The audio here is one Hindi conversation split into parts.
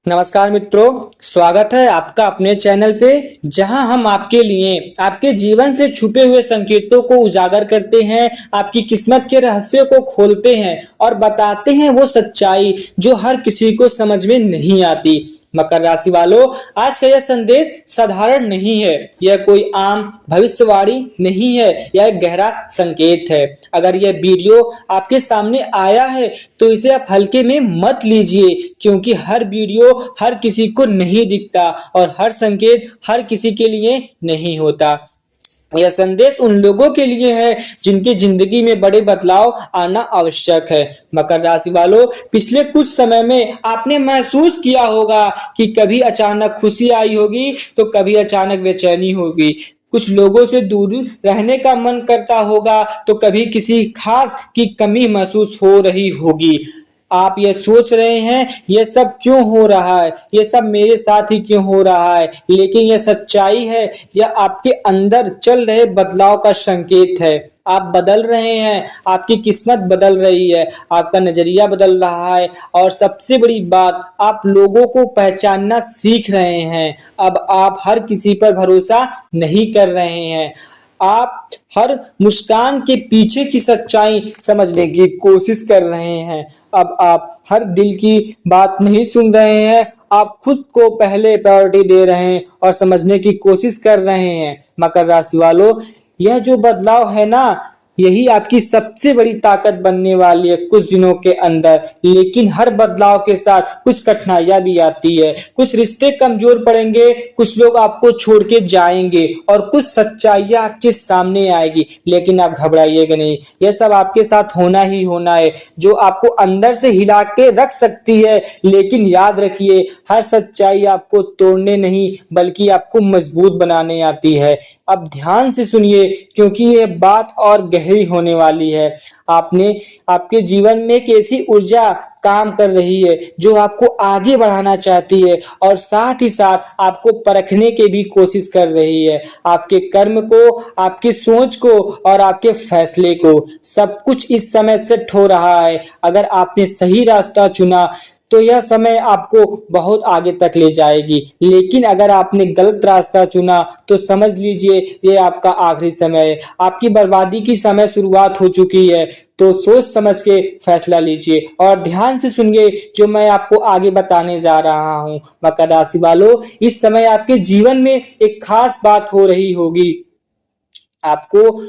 नमस्कार मित्रों, स्वागत है आपका अपने चैनल पे जहां हम आपके लिए आपके जीवन से छुपे हुए संकेतों को उजागर करते हैं, आपकी किस्मत के रहस्यों को खोलते हैं और बताते हैं वो सच्चाई जो हर किसी को समझ में नहीं आती। मकर राशि वालों, आज का यह संदेश साधारण नहीं है। यह कोई आम भविष्यवाणी नहीं है, यह एक गहरा संकेत है। अगर यह वीडियो आपके सामने आया है तो इसे आप हल्के में मत लीजिए, क्योंकि हर वीडियो हर किसी को नहीं दिखता और हर संकेत हर किसी के लिए नहीं होता। यह संदेश उन लोगों के लिए है जिनकी जिंदगी में बड़े बदलाव आना आवश्यक है। मकर राशि वालों, पिछले कुछ समय में आपने महसूस किया होगा कि कभी अचानक खुशी आई होगी तो कभी अचानक बेचैनी होगी। कुछ लोगों से दूर रहने का मन करता होगा तो कभी किसी खास की कमी महसूस हो रही होगी। आप ये सोच रहे हैं ये सब क्यों हो रहा है, ये सब मेरे साथ ही क्यों हो रहा है, लेकिन यह सच्चाई है। यह आपके अंदर चल रहे बदलाव का संकेत है। आप बदल रहे हैं, आपकी किस्मत बदल रही है, आपका नजरिया बदल रहा है और सबसे बड़ी बात, आप लोगों को पहचानना सीख रहे हैं। अब आप हर किसी पर भरोसा नहीं कर रहे हैं। आप हर मुस्कान के पीछे की सच्चाई समझने की कोशिश कर रहे हैं। अब आप हर दिल की बात नहीं सुन रहे हैं, आप खुद को पहले प्रायोरिटी दे रहे हैं और समझने की कोशिश कर रहे हैं। मकर राशि वालों, यह जो बदलाव है ना, यही आपकी सबसे बड़ी ताकत बनने वाली है कुछ दिनों के अंदर। लेकिन हर बदलाव के साथ कुछ कठिनाइयां भी आती है। कुछ रिश्ते कमजोर पड़ेंगे, कुछ लोग आपको छोड़ के जाएंगे और कुछ सच्चाइयां आपके सामने आएगी। लेकिन आप घबराइएगा नहीं, यह सब आपके साथ होना ही होना है, जो आपको अंदर से हिला के रख सकती है। लेकिन याद रखिए, हर सच्चाई आपको तोड़ने नहीं बल्कि आपको मजबूत बनाने आती है। अब ध्यान से सुनिए, क्योंकि ये बात और गहरी होने वाली है। आपने आपके जीवन में एक ऐसी ऊर्जा काम कर रही है जो आपको आगे बढ़ाना चाहती है और साथ ही साथ आपको परखने की भी कोशिश कर रही है। आपके कर्म को, आपकी सोच को और आपके फैसले को, सब कुछ इस समय सेट हो रहा है। अगर आपने सही रास्ता चुना तो यह समय आपको बहुत आगे तक ले जाएगी, लेकिन अगर आपने गलत रास्ता चुना तो समझ लीजिए ये आपका आखिरी समय है। आपकी बर्बादी की समय शुरुआत हो चुकी है। तो सोच समझ के फैसला लीजिए और ध्यान से सुनिए जो मैं आपको आगे बताने जा रहा हूँ। मकर राशि वालों, इस समय आपके जीवन में एक खास बात हो रही होगी। आपको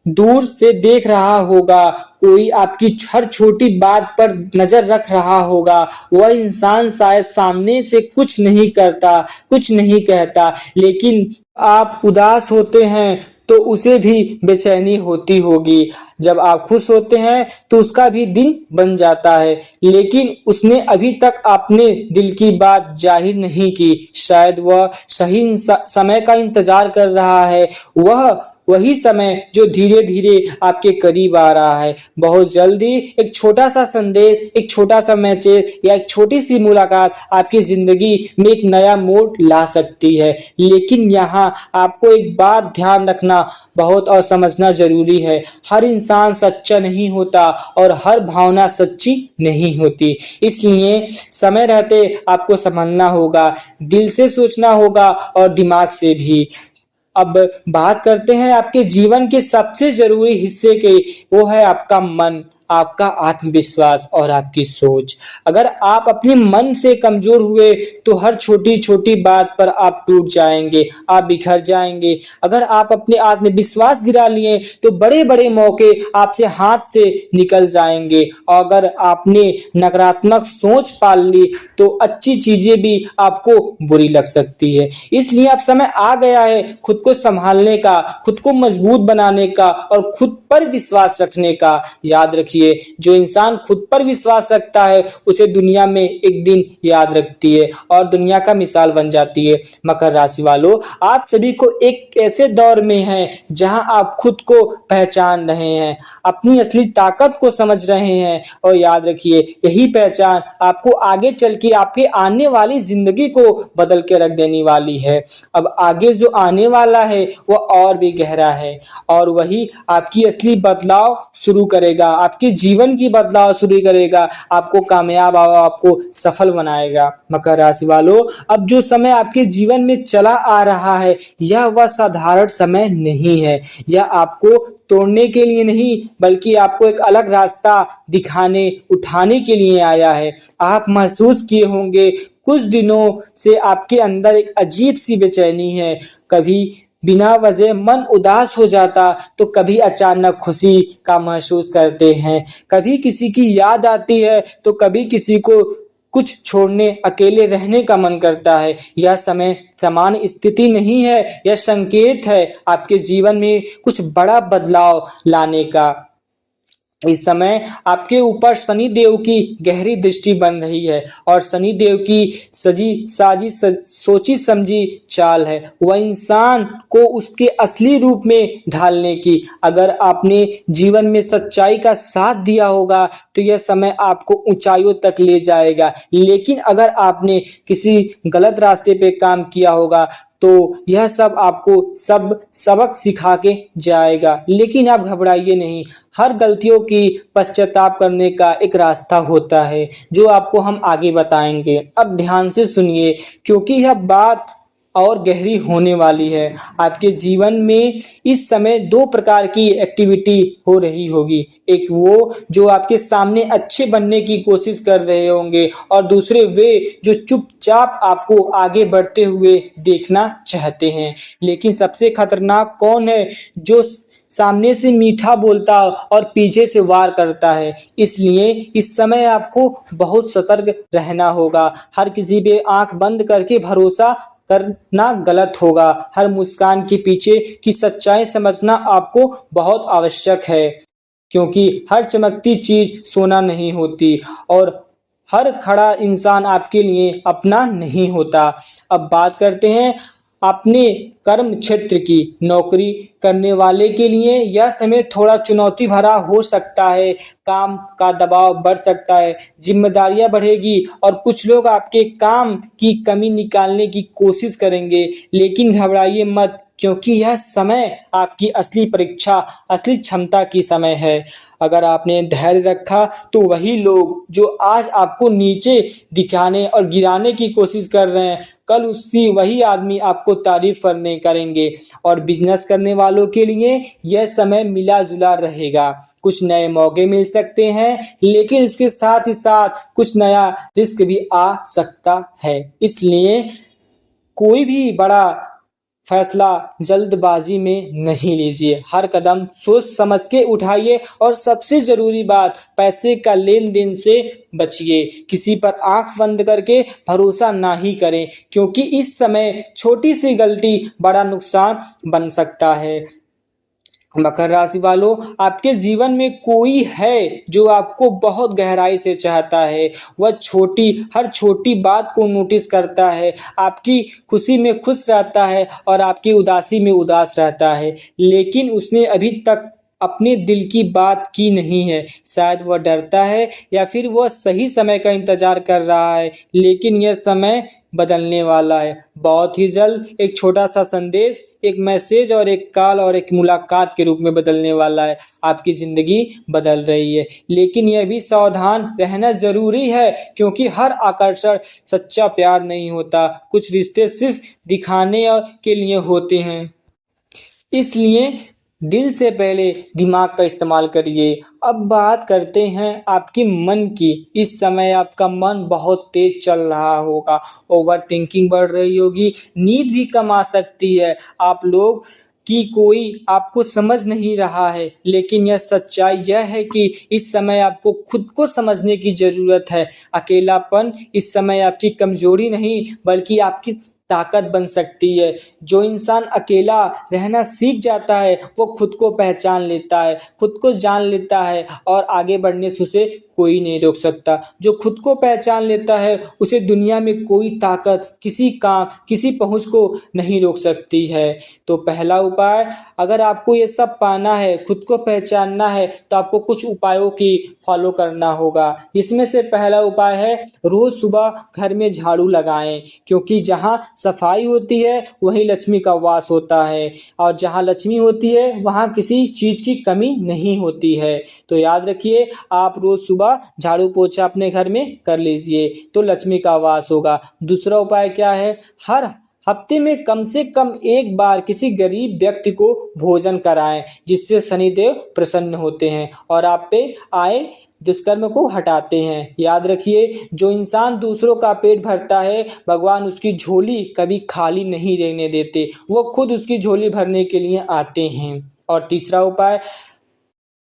दूर से देख रहा होगा, कोई आपकी हर छोटी बात पर नजर रख रहा होगा। वह इंसान शायद सामने से कुछ नहीं करता, कुछ नहीं कहता, लेकिन आप उदास होते हैं तो उसे भी बेचैनी होती होगी। जब आप खुश होते हैं तो उसका भी दिन बन जाता है, लेकिन उसने अभी तक अपने दिल की बात जाहिर नहीं की। शायद वह सही समय का इंतजार कर रहा है, वह वही समय जो धीरे धीरे आपके करीब आ रहा है। बहुत जल्दी एक छोटा सा संदेश, एक छोटा सा मैसेज या एक छोटी सी मुलाकात आपकी जिंदगी में एक नया मोड़ ला सकती है। लेकिन यहाँ आपको एक बात ध्यान रखना बहुत और समझना जरूरी है। हर इंसान सच्चा नहीं होता और हर भावना सच्ची नहीं होती। इसलिए समय रहते आपको संभलना होगा, दिल से सोचना होगा और दिमाग से भी। अब बात करते हैं आपके जीवन के सबसे जरूरी हिस्से के, वो है आपका मन, आपका आत्मविश्वास और आपकी सोच। अगर आप अपने मन से कमजोर हुए तो हर छोटी छोटी बात पर आप टूट जाएंगे, आप बिखर जाएंगे। अगर आप अपने आत्मविश्वास गिरा लिए तो बड़े बड़े मौके आपसे हाथ से निकल जाएंगे। और अगर आपने नकारात्मक सोच पाल ली तो अच्छी चीजें भी आपको बुरी लग सकती है। इसलिए अब समय आ गया है खुद को संभालने का, खुद को मजबूत बनाने का और खुद पर विश्वास रखने का। याद रखिए, जो इंसान खुद पर विश्वास रखता है उसे दुनिया में एक दिन याद रखती है और दुनिया का मिसाल बन जाती है। मकर राशि वालों, आप सभी को एक ऐसे दौर में हैं जहां आप खुद को पहचान रहे हैं, अपनी असली ताकत को समझ रहे हैं और याद रखिए यही पहचान आपको आगे चल के आपके आने वाली जिंदगी को बदल के रख देने वाली है। अब आगे जो आने वाला है वह और भी गहरा है और वही आपकी असली बदलाव शुरू करेगा, आपकी जीवन की बदलाव शुरू करेगा, आपको कामयाब और आपको सफल बनाएगा। मकर राशि वालों, अब जो समय आपके जीवन में चला आ रहा है यह वह साधारण समय नहीं है। यह आपको तोड़ने के लिए नहीं बल्कि आपको एक अलग रास्ता दिखाने उठाने के लिए आया है। आप महसूस किए होंगे कुछ दिनों से आपके अंदर एक अजीब सी बेचैनी है। कभी बिना वजह मन उदास हो जाता तो कभी अचानक खुशी का महसूस करते हैं। कभी किसी की याद आती है तो कभी किसी को कुछ छोड़ने अकेले रहने का मन करता है। यह समय सामान्य स्थिति नहीं है, यह संकेत है आपके जीवन में कुछ बड़ा बदलाव लाने का। इस समय आपके ऊपर शनि देव की गहरी दृष्टि बन रही है और शनि देव की सोची समझी चाल है वह इंसान को उसके असली रूप में ढालने की। अगर आपने जीवन में सच्चाई का साथ दिया होगा तो यह समय आपको ऊंचाइयों तक ले जाएगा, लेकिन अगर आपने किसी गलत रास्ते पे काम किया होगा तो यह सब आपको सबक सिखा के जाएगा। लेकिन आप घबराइए नहीं, हर गलतियों की पश्चाताप करने का एक रास्ता होता है जो आपको हम आगे बताएंगे। अब ध्यान से सुनिए क्योंकि यह बात और गहरी होने वाली है। आपके जीवन में इस समय दो प्रकार की एक्टिविटी हो रही होगी। एक वो जो आपके सामने अच्छे बनने की कोशिश कर रहे होंगे और दूसरे वे जो चुपचाप आपको आगे बढ़ते हुए देखना चाहते हैं। लेकिन सबसे खतरनाक कौन है? जो सामने से मीठा बोलता और पीछे से वार करता है। इसलिए इस समय आपको बहुत सतर्क रहना होगा। हर किसी पे आंख बंद करके भरोसा करना गलत होगा। हर मुस्कान के पीछे की सच्चाई समझना आपको बहुत आवश्यक है, क्योंकि हर चमकती चीज सोना नहीं होती और हर खड़ा इंसान आपके लिए अपना नहीं होता। अब बात करते हैं अपने कर्म क्षेत्र की। नौकरी करने वाले के लिए यह समय थोड़ा चुनौती भरा हो सकता है। काम का दबाव बढ़ सकता है, जिम्मेदारियां बढ़ेगी और कुछ लोग आपके काम की कमी निकालने की कोशिश करेंगे। लेकिन घबराइए मत, क्योंकि यह समय आपकी असली परीक्षा, असली क्षमता की समय है। अगर आपने धैर्य रखा तो वही लोग जो आज आपको नीचे दिखाने और गिराने की कोशिश कर रहे हैं, कल वही आदमी आपको तारीफ करने करेंगे। और बिजनेस करने वालों के लिए यह समय मिला जुला रहेगा। कुछ नए मौके मिल सकते हैं, लेकिन इसके साथ ही साथ कुछ नया रिस्क भी आ सकता है। इसलिए कोई भी बड़ा फैसला जल्दबाजी में नहीं लीजिए। हर कदम सोच समझ के उठाइए और सबसे जरूरी बात, पैसे का लेन देन से बचिए। किसी पर आंख बंद करके भरोसा ना ही करें, क्योंकि इस समय छोटी सी गलती बड़ा नुकसान बन सकता है। मकर राशि वालों, आपके जीवन में कोई है जो आपको बहुत गहराई से चाहता है। वह हर छोटी बात को नोटिस करता है, आपकी खुशी में खुश रहता है और आपकी उदासी में उदास रहता है। लेकिन उसने अभी तक अपने दिल की बात की नहीं है। शायद वह डरता है या फिर वह सही समय का इंतजार कर रहा है। लेकिन यह समय बदलने वाला है। बहुत ही जल्द एक छोटा सा संदेश, एक मैसेज और एक कॉल और एक मुलाकात के रूप में बदलने वाला है। आपकी जिंदगी बदल रही है, लेकिन यह भी सावधान रहना जरूरी है, क्योंकि हर आकर्षण सच्चा प्यार नहीं होता। कुछ रिश्ते सिर्फ दिखाने के लिए होते हैं। इसलिए दिल से पहले दिमाग का इस्तेमाल करिए। अब बात करते हैं आपके मन की। इस समय आपका मन बहुत तेज चल रहा होगा, ओवर थिंकिंग बढ़ रही होगी, नींद भी कम आ सकती है। आप लोग कि कोई आपको समझ नहीं रहा है, लेकिन यह सच्चाई यह है कि इस समय आपको खुद को समझने की जरूरत है। अकेलापन इस समय आपकी कमजोरी नहीं बल्कि आपकी ताकत बन सकती है। जो इंसान अकेला रहना सीख जाता है वो खुद को पहचान लेता है, खुद को जान लेता है और आगे बढ़ने से उसे कोई नहीं रोक सकता। जो खुद को पहचान लेता है उसे दुनिया में कोई ताकत, किसी काम, किसी पहुंच को नहीं रोक सकती है। तो पहला उपाय, अगर आपको ये सब पाना है, खुद को पहचानना है, तो आपको कुछ उपायों की फॉलो करना होगा। इसमें से पहला उपाय है रोज सुबह घर में झाड़ू लगाएं, क्योंकि जहां सफाई होती है वहीं लक्ष्मी का वास होता है, और जहाँ लक्ष्मी होती है वहाँ किसी चीज़ की कमी नहीं होती है। तो याद रखिए, आप रोज़ सुबह झाड़ू पोछा अपने घर में कर लीजिए तो लक्ष्मी का वास होगा। दूसरा उपाय क्या है, हर हफ्ते में कम से कम एक बार किसी गरीब व्यक्ति को भोजन कराएं, जिससे शनिदेव प्रसन्न होते हैं और आप पे आए दुष्कर्म को हटाते हैं। याद रखिए, जो इंसान दूसरों का पेट भरता है भगवान उसकी झोली कभी खाली नहीं रहने देते, वो खुद उसकी झोली भरने के लिए आते हैं। और तीसरा उपाय,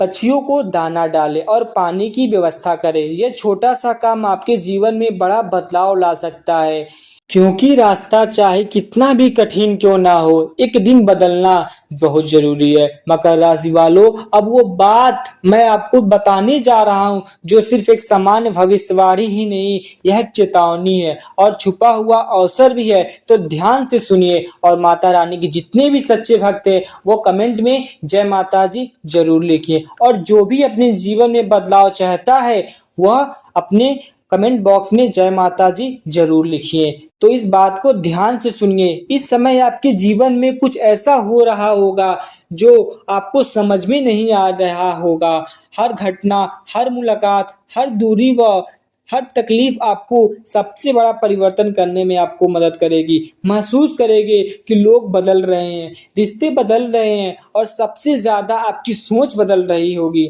पक्षियों को दाना डालें और पानी की व्यवस्था करें। यह छोटा सा काम आपके जीवन में बड़ा बदलाव ला सकता है, क्योंकि रास्ता चाहे कितना भी कठिन क्यों ना हो, एक दिन बदलना बहुत जरूरी है। मकर राशि वालों, अब वो बात मैं आपको बताने जा रहा हूँ जो सिर्फ एक सामान्य भविष्यवाणी ही नहीं, यह एक चेतावनी है और छुपा हुआ अवसर भी है। तो ध्यान से सुनिए, और माता रानी के जितने भी सच्चे भक्त हैं वो कमेंट में जय माता जी जरूर लिखिए, और जो भी अपने जीवन में बदलाव चाहता है वह अपने कमेंट बॉक्स में जय माता जी जरूर लिखिए। तो इस बात को ध्यान से सुनिए, इस समय आपके जीवन में कुछ ऐसा हो रहा होगा जो आपको समझ में नहीं आ रहा होगा। हर घटना, हर मुलाकात, हर दूरी व हर तकलीफ आपको सबसे बड़ा परिवर्तन करने में आपको मदद करेगी। महसूस करेंगे कि लोग बदल रहे हैं, रिश्ते बदल रहे हैं, और सबसे ज्यादा आपकी सोच बदल रही होगी।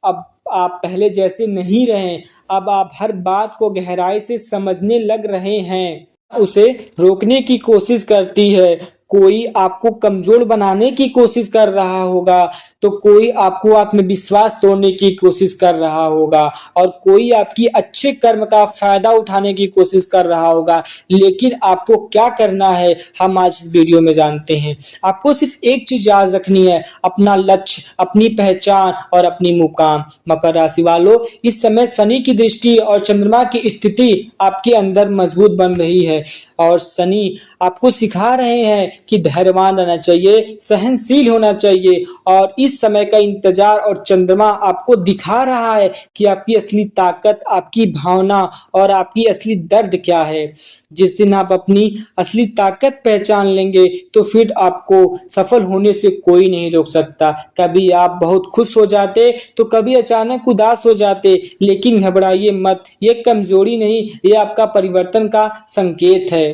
अब आप पहले जैसे नहीं रहे, अब आप हर बात को गहराई से समझने लग रहे हैं, उसे रोकने की कोशिश करती है। कोई आपको कमजोर बनाने की कोशिश कर रहा होगा, तो कोई आपको आत्मविश्वास तोड़ने की कोशिश कर रहा होगा, और कोई आपकी अच्छे कर्म का फायदा उठाने की कोशिश कर रहा होगा। लेकिन आपको क्या करना है हम आज इस वीडियो में जानते हैं। आपको सिर्फ एक चीज याद रखनी है, अपना लक्ष्य, अपनी पहचान और अपनी मुकाम। मकर राशि वालों, इस समय शनि की दृष्टि और चंद्रमा की स्थिति आपके अंदर मजबूत बन रही है, और शनि आपको सिखा रहे हैं कि धैर्यवान रहना चाहिए, सहनशील होना चाहिए, और इस समय का इंतजार, और चंद्रमा आपको दिखा रहा है कि आपकी असली ताकत, आपकी भावना और आपकी असली दर्द क्या है। जिस दिन आप अपनी असली ताकत पहचान लेंगे तो फिर आपको सफल होने से कोई नहीं रोक सकता। कभी आप बहुत खुश हो जाते तो कभी अचानक उदास हो जाते, लेकिन घबराइए मत, ये कमजोरी नहीं, ये आपका परिवर्तन का संकेत है।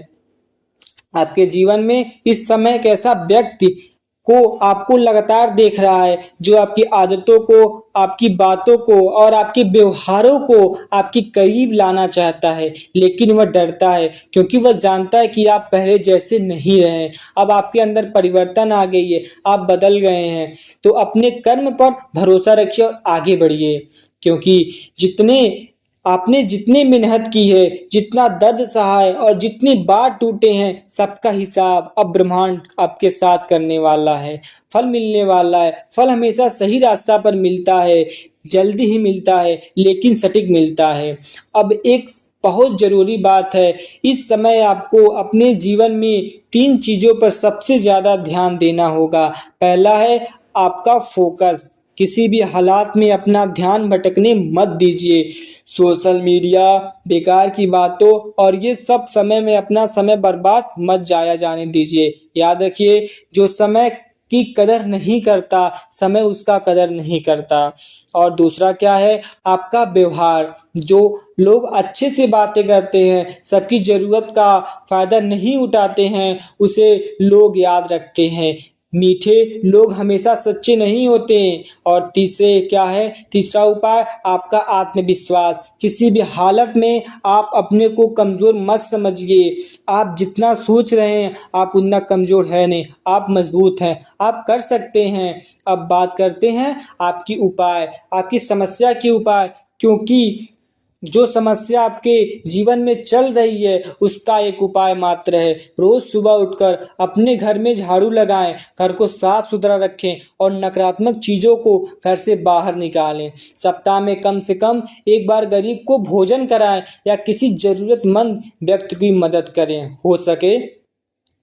आपके जीवन में इस समय एक ऐसा व्यक्ति को आपको लगातार देख रहा है जो आपकी आदतों को, आपकी बातों को और आपके व्यवहारों को आपके करीब लाना चाहता है, लेकिन वह डरता है क्योंकि वह जानता है कि आप पहले जैसे नहीं रहे। अब आपके अंदर परिवर्तन आ गई है, आप बदल गए हैं। तो अपने कर्म पर भरोसा रखिए और आगे बढ़िए, क्योंकि जितने मेहनत की है, जितना दर्द सहा है और जितनी बार टूटे हैं, सबका हिसाब अब ब्रह्मांड आपके साथ करने वाला है। फल मिलने वाला है। फल हमेशा सही रास्ता पर मिलता है, जल्दी ही मिलता है, लेकिन सटीक मिलता है। अब एक बहुत जरूरी बात है, इस समय आपको अपने जीवन में 3 चीजों पर सबसे ज्यादा ध्यान देना होगा। पहला है आपका फोकस। किसी भी हालात में अपना ध्यान भटकने मत दीजिए। सोशल मीडिया, बेकार की बातों और ये सब समय में अपना समय बर्बाद मत जाया जाने दीजिए। याद रखिए, जो समय की कदर नहीं करता, समय उसका कदर नहीं करता। और दूसरा क्या है, आपका व्यवहार। जो लोग अच्छे से बातें करते हैं, सबकी जरूरत का फायदा नहीं उठाते हैं, उसे लोग याद रखते हैं। मीठे लोग हमेशा सच्चे नहीं होते। और तीसरा उपाय आपका आत्मविश्वास। किसी भी हालत में आप अपने को कमजोर मत समझिए। आप जितना सोच रहे हैं आप उतना कमजोर है नहीं, आप मजबूत हैं, आप कर सकते हैं। अब बात करते हैं आपकी समस्या के उपाय, क्योंकि जो समस्या आपके जीवन में चल रही है उसका एक उपाय मात्र है। रोज सुबह उठकर अपने घर में झाड़ू लगाएं, घर को साफ सुथरा रखें और नकारात्मक चीजों को घर से बाहर निकालें। सप्ताह में कम से कम एक बार गरीब को भोजन कराएं या किसी जरूरतमंद व्यक्ति की मदद करें। हो सके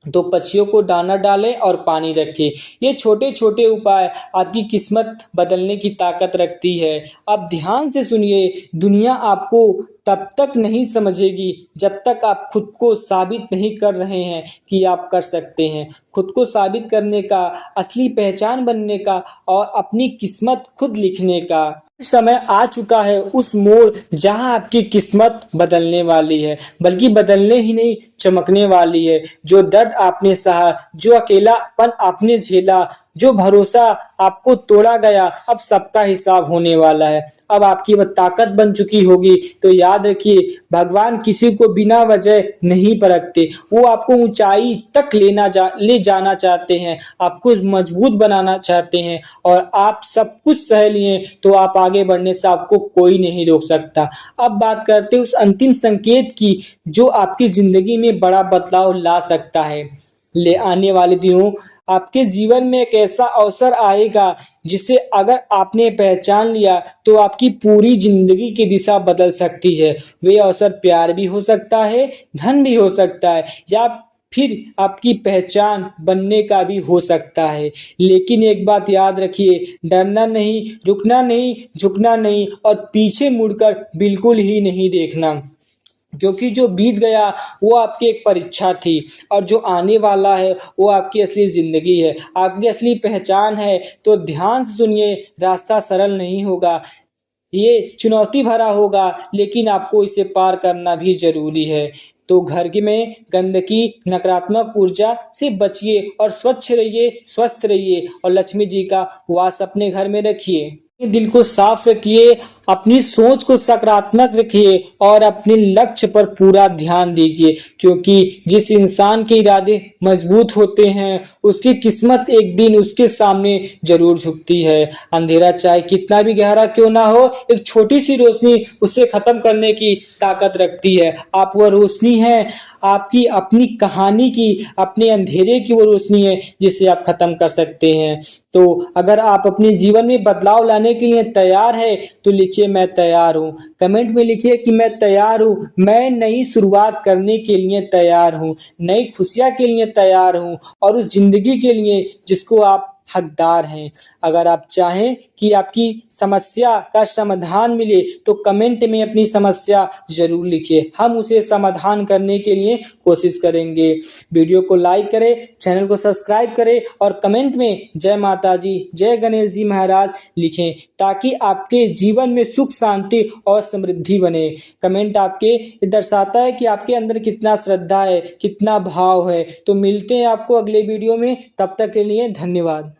तो पक्षियों को दाना डालें और पानी रखें। ये छोटे छोटे उपाय आपकी किस्मत बदलने की ताकत रखती है। अब ध्यान से सुनिए, दुनिया आपको तब तक नहीं समझेगी जब तक आप खुद को साबित नहीं कर रहे हैं कि आप कर सकते हैं। खुद को साबित करने का, असली पहचान बनने का और अपनी किस्मत खुद लिखने का समय आ चुका है। उस मोड़ जहां आपकी किस्मत बदलने वाली है, बल्कि बदलने ही नहीं चमकने वाली है। जो दर्द आपने सहा, जो अकेलापन आपने झेला, जो भरोसा आपको तोड़ा गया, अब सबका हिसाब होने वाला है। अब आपकी वह ताकत बन चुकी होगी। तो याद रखिए, भगवान किसी को बिना वजह नहीं परखते। वो आपको ऊंचाई तक ले जाना चाहते हैं, आपको मजबूत बनाना चाहते हैं। और आप सब कुछ सह लिए तो आप आगे बढ़ने से आपको कोई नहीं रोक सकता। अब बात करते हैं उस अंतिम संकेत की जो आपकी जिंदगी में बड़ा बदलाव ला सकता है। ले आने वाले दिनों आपके जीवन में एक ऐसा अवसर आएगा जिसे अगर आपने पहचान लिया तो आपकी पूरी जिंदगी की दिशा बदल सकती है। वे अवसर प्यार भी हो सकता है, धन भी हो सकता है, या फिर आपकी पहचान बनने का भी हो सकता है। लेकिन एक बात याद रखिए, डरना नहीं, रुकना नहीं, झुकना नहीं और पीछे मुड़कर बिल्कुल ही नहीं देखना। क्योंकि जो बीत गया वो आपकी एक परीक्षा थी और जो आने वाला है वो आपकी असली ज़िंदगी है, आपकी असली पहचान है। तो ध्यान से सुनिए, रास्ता सरल नहीं होगा, ये चुनौती भरा होगा, लेकिन आपको इसे पार करना भी ज़रूरी है। तो घर के में गंदगी, नकारात्मक ऊर्जा से बचिए और स्वच्छ रहिए, स्वस्थ रहिए और लक्ष्मी जी का वास अपने घर में रखिए। दिल को साफ रखिए, अपनी सोच को सकारात्मक रखिए और अपने लक्ष्य पर पूरा ध्यान दीजिए। क्योंकि जिस इंसान के इरादे मजबूत होते हैं उसकी किस्मत एक दिन उसके सामने जरूर झुकती है। अंधेरा चाहे कितना भी गहरा क्यों ना हो, एक छोटी सी रोशनी उसे खत्म करने की ताकत रखती है। आप वह रोशनी है, आपकी अपनी कहानी की, अपने अंधेरे की वो रोशनी है जिसे आप खत्म कर सकते हैं। तो अगर आप अपने जीवन में बदलाव लाने के लिए तैयार है तो लिखिए मैं तैयार हूँ। कमेंट में लिखिए कि मैं तैयार हूँ, मैं नई शुरुआत करने के लिए तैयार हूँ, नई खुशियाँ के लिए तैयार हूँ और उस जिंदगी के लिए जिसको आप हकदार हैं। अगर आप चाहें कि आपकी समस्या का समाधान मिले तो कमेंट में अपनी समस्या जरूर लिखिए, हम उसे समाधान करने के लिए कोशिश करेंगे। वीडियो को लाइक करें, चैनल को सब्सक्राइब करें और कमेंट में जय माता जी, जय गणेश जी महाराज लिखें ताकि आपके जीवन में सुख, शांति और समृद्धि बने। कमेंट आपके दर्शाता है कि आपके अंदर कितना श्रद्धा है, कितना भाव है। तो मिलते हैं आपको अगले वीडियो में, तब तक के लिए धन्यवाद।